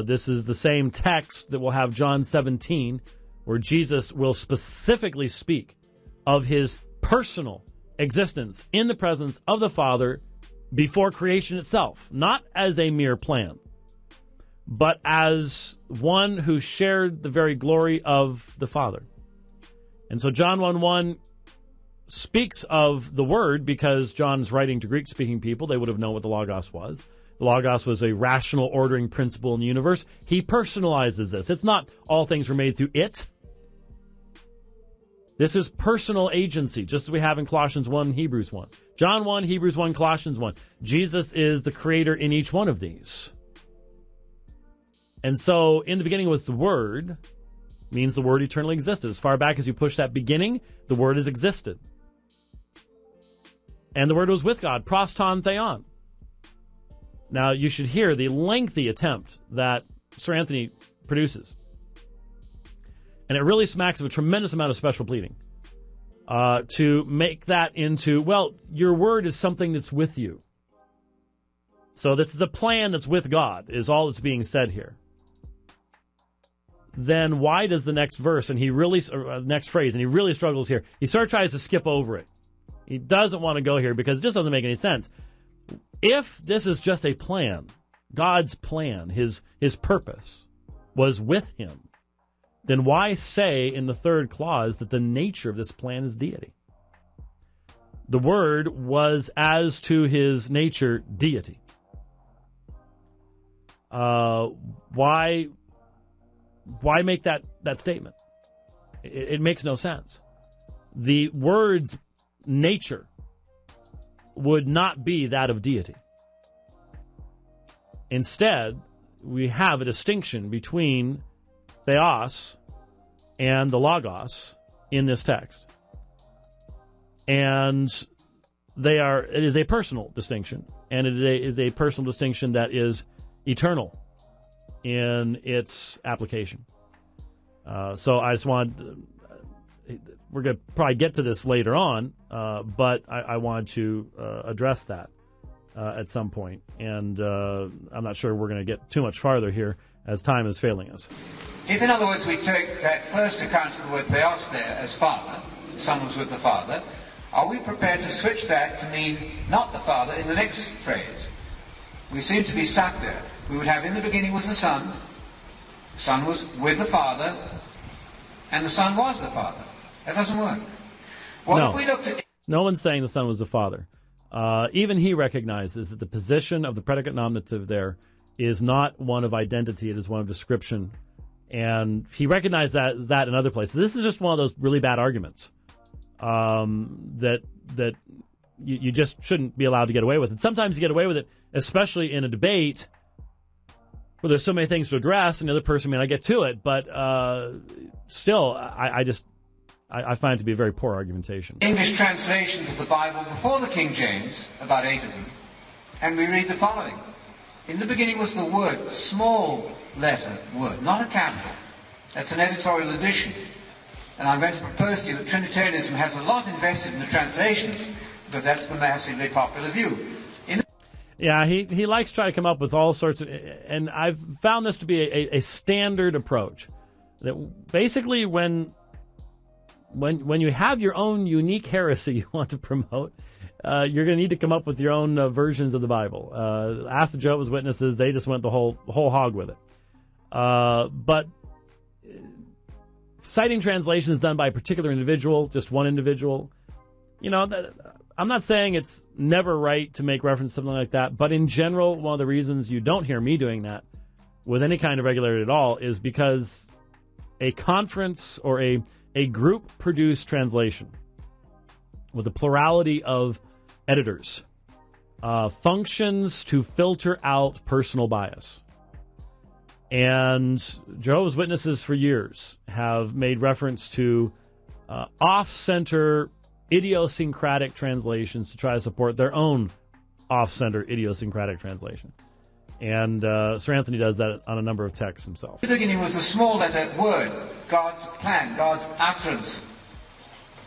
This is the same text that will have John 17, where Jesus will specifically speak of his personal existence in the presence of the Father before creation itself, not as a mere plan, but as one who shared the very glory of the Father. And so John 1:1 speaks of the Word because John's writing to Greek-speaking people. They would have known what the Logos was. The Logos was a rational ordering principle in the universe. He personalizes this. It's not all things were made through it. This is personal agency, just as we have in Colossians 1 and Hebrews 1. John 1, Hebrews 1, Colossians 1. Jesus is the creator in each one of these. And so, in the beginning was the Word, means the Word eternally existed. As far back as you push that beginning, the Word has existed. And the Word was with God, proston theon. Now, you should hear the lengthy attempt that Sir Anthony produces. And it really smacks of a tremendous amount of special pleading to make that into, well, your Word is something that's with you. So this is a plan that's with God, is all that's being said here. Then why does the next verse, and he really, next phrase, and he really struggles here, he sort of tries to skip over it. He doesn't want to go here because it just doesn't make any sense. If this is just a plan, God's plan, his purpose was with him, then why say in the third clause that the nature of this plan is deity? The Word was as to his nature deity. Why make that statement? It makes no sense. The Word's nature would not be that of deity. Instead, we have a distinction between theos and the logos in this text. And it is a personal distinction, and it is a personal distinction that is eternal in its application. So I just we're going to probably get to this later on, but I want to address that at some point. And I'm not sure we're going to get too much farther here as time is failing us. If, in other words, we take that first account of the word theos there as Father, the Son was with the Father, are we prepared to switch that to mean not the Father in the next phrase? We seem to be stuck there. We would have in the beginning was the Son was with the Father, and the Son was the Father. That doesn't work. No. If we looked at... No one's saying the Son was the Father. Even he recognizes that the position of the predicate nominative there is not one of identity, it is one of description. And he recognized that in other places. This is just one of those really bad arguments that you just shouldn't be allowed to get away with. And sometimes you get away with it, especially in a debate where there's so many things to address, and the other person may not get to it. But still, I find it to be a very poor argumentation. English translations of the Bible before the King James, about 8 of them, and we read the following. In the beginning was the Word, small letter Word, not a capital. That's an editorial addition. And I'm going to propose to you that Trinitarianism has a lot invested in the translations, because that's the massively popular view. Yeah, he likes to try to come up with all sorts of, and I've found this to be a standard approach. That basically when you have your own unique heresy you want to promote, you're going to need to come up with your own versions of the Bible. Ask the Jehovah's Witnesses; they just went the whole hog with it. But citing translations done by a particular individual, just one individual, I'm not saying it's never right to make reference to something like that, but in general, one of the reasons you don't hear me doing that with any kind of regularity at all is because a conference or a group-produced translation with a plurality of editors functions to filter out personal bias. And Jehovah's Witnesses for years have made reference to off-center idiosyncratic translations to try to support their own off-center idiosyncratic translation. And Sir Anthony does that on a number of texts himself. The beginning was a small letter Word, God's plan, God's utterance.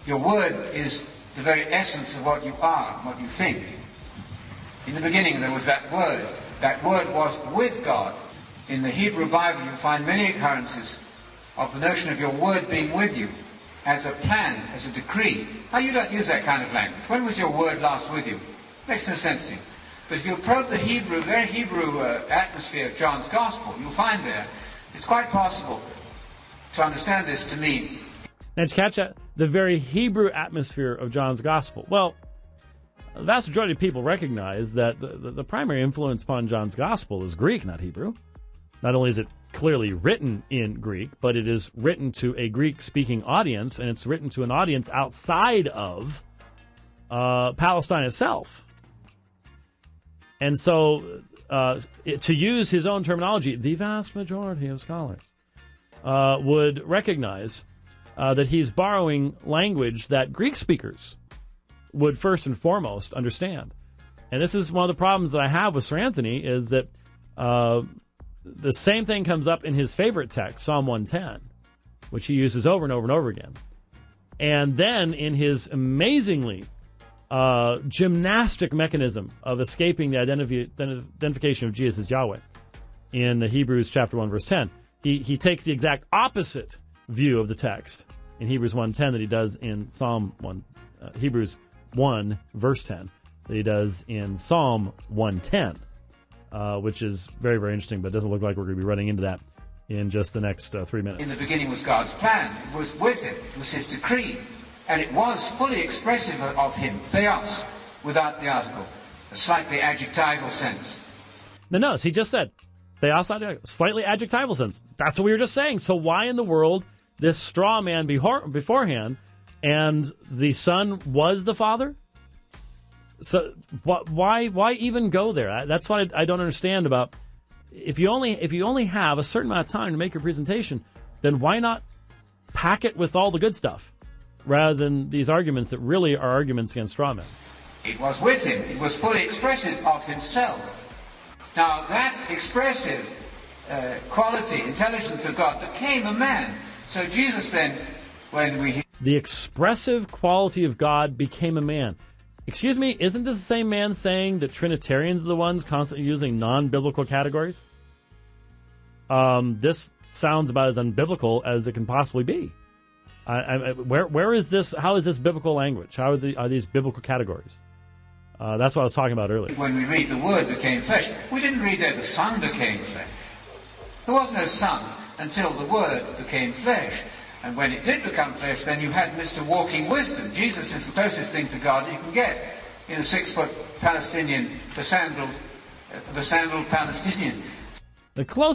Your Word is the very essence of what you are, what you think. In the beginning there was that Word. That Word was with God. In the Hebrew Bible, you'll find many occurrences of the notion of your word being with you as a plan, as a decree. Now, you don't use that kind of language. When was your word last with you? Makes no sense to you. But if you probe the very Hebrew atmosphere of John's Gospel, you'll find there, it's quite possible to understand this to mean. Now, did you catch that? The very Hebrew atmosphere of John's Gospel. Well, the vast majority of people recognize that the primary influence upon John's Gospel is Greek, not Hebrew. Not only is it clearly written in Greek, but it is written to a Greek-speaking audience, and it's written to an audience outside of Palestine itself. And so, to use his own terminology, the vast majority of scholars would recognize that he's borrowing language that Greek speakers would first and foremost understand. And this is one of the problems that I have with Sir Anthony, is that the same thing comes up in his favorite text, Psalm 110, which he uses over and over and over again. And then in his amazingly gymnastic mechanism of escaping the identification of Jesus as Yahweh in Hebrews chapter 1, verse 10, he takes the exact opposite view of the text in Hebrews 1:10 that he does in Hebrews 1, verse 10, that he does in Psalm 110, which is very, very interesting, but it doesn't look like we're going to be running into that in just the next 3 minutes. In the beginning was God's plan. It was with him. It was his decree. And it was fully expressive of him, theos, without the article, a slightly adjectival sense. Now, notice, he just said, theos, slightly adjectival sense. That's what we were just saying. So why in the world this straw man beforehand, and the Son was the Father? So why even go there? That's what I don't understand about. If you only have a certain amount of time to make your presentation, then why not pack it with all the good stuff, rather than these arguments that really are arguments against straw men? It was with him. It was fully expressive of himself. Now, that expressive quality, intelligence of God became a man. So Jesus then, the expressive quality of God became a man. Excuse me, isn't this the same man saying that Trinitarians are the ones constantly using non-biblical categories? This sounds about as unbiblical as it can possibly be. Where is this? How is this biblical language? How are these biblical categories? That's what I was talking about earlier. When we read the Word became flesh, we didn't read there the Son became flesh. There was no Son until the Word became flesh. And when it did become flesh, then you had Mr. Walking Wisdom. Jesus is the closest thing to God you can get in a 6-foot Palestinian, the sandaled Palestinian. The closest